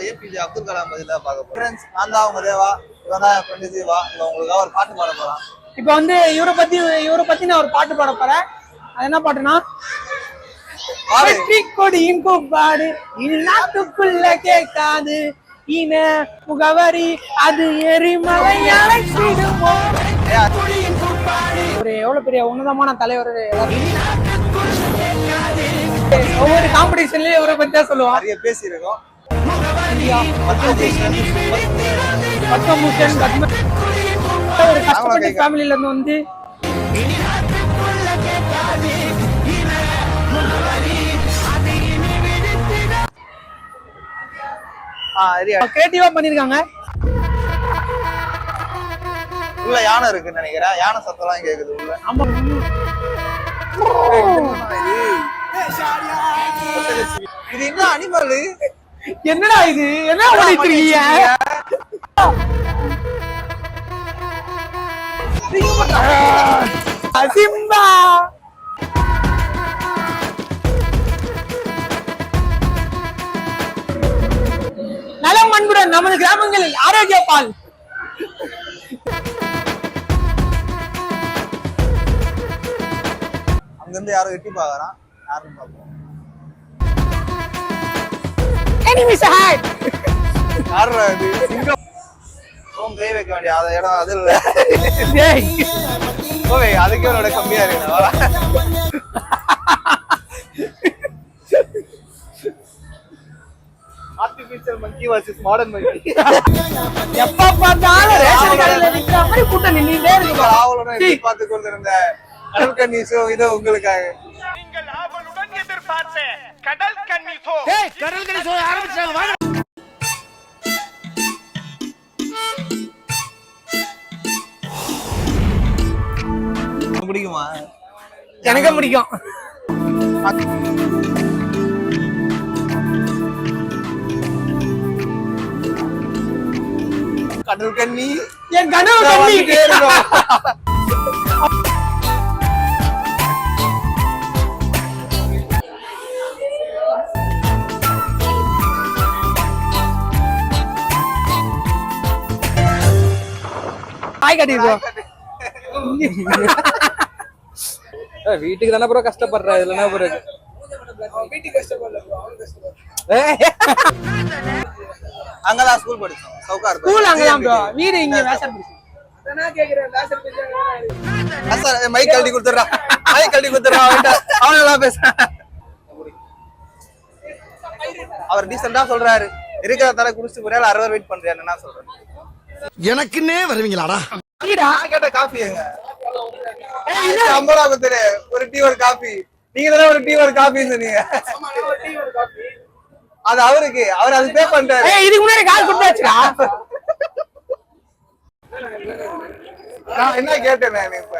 APJ Abdul Kalam பத்தி தான் பார்க்க போறோம். ஃப்ரெண்ட்ஸ், நான் தான் அவங்க தேவா, இவன் தான் ஃப்ரெண்டு ஜீவா. இவன் உங்களுக்காக ஒரு பாட்டு பாட போறான். இப்போ வந்து இவரை பத்தி நான் ஒரு பாட்டு பாட போறேன். அது என்ன பாட்டுனா, வெற்றி கொடியின் கூப்பாடு நாட்டுக்குள்ள கேட்காது, இன முகவரி அது எரிமலை அழைச்சிடுமோ. ஒரு எவ்வளவு பெரிய உன்னதமான தலைவர். ஒவ்வொரு காம்படிஷன்லயும் இவரை பத்தி தான் சொல்லுவான். நிறைய பேசியிருக்கோம். பத்மபூஷன் ஒரு கஷ்டப்பட்ட ஃபேமிலில இருந்து வந்து கிரியேட்டிவா பண்ணிருக்காங்க. உள்ள யானை இருக்குன்னு நினைக்கிறேன். யானை சத்தம்லாம் கேக்குது உள்ள. ஆமா, இது என்ன அனிமல்? என்னடா இது? என்ன பண்ணிட்டு இருக்கீங்க? சிம்பா நலம் அன்புடன் நமது கிராமங்களில் ஆரோக்கிய பால். அங்கிருந்து யாரும் எட்டி பாக்குறான். யாரும் பார்ப்போம். யாரா இது? சிங்கம் கை வைக்க வேண்டிய இடம் அது இல்ல. ஓவே, அதுக்கே உன்னோட கம்மியா இருக்கு. ஆர்டிபிஷியல் மங்கி வர்சஸ் மாடர்ன் மங்கி. எப்ப பார்த்தாலும் ரேஷன் கடையில விக்கிற மாதிரி கூட்டம் நின்னுட்டே இருக்கு. ஆவலுடன் எதிர்பார்த்து கொண்டிருந்த கடல் கன்னி ஷோ இது உங்களுக்காக. நீங்கள் ஆவலுடன் எதிர்பார்த்த கடல் கன்னி ஷோ. கடல் கன்னி ஷோ ஆரம்பிச்சாங்க. வாங்க. பிடிக்குமா? எனக்கு பிடிக்கும். கடல் கன்னி என் கனவு கன்னி. ஹாய் கட்டிடுவோம். வீட்டுக்கு தானே ப்ரோ கஷ்டப்படுற. இதுல ப்ரோ அங்கதான் ஸ்கூல் படிச்சோம். சவுகார் ஸ்கூல் அங்கதான் ப்ரோ. வீடு இங்க வேஷம் பிடிச்சு. மைக் கழட்டி கொடுத்துறா. மைக் கழட்டி கொடுத்துறா. அவன் நல்லா பேசுறான். அவர் டீசெண்டா சொல்றாரு. இருக்கிற தலை குடிச்சு ஒரே 60 வெயிட் பண்றேன். என்ன சொல்றேன்? எனக்குன்னே வருவீங்களாடா? கேட்ட காஃபி எங்க? 50 ரூபா கொடுத்துரு. ஒரு டீ ஒரு காஃபி. நீங்க தானே ஒரு டீ ஒரு காஃபி சொன்னீங்க. அது அவருக்கு. அவர் அது பே பண்றாரு. இதுக்கு முன்னாடி கால் கொடுத்தாச்சுடா. நான் என்ன கேட்டேன்? நான் இப்ப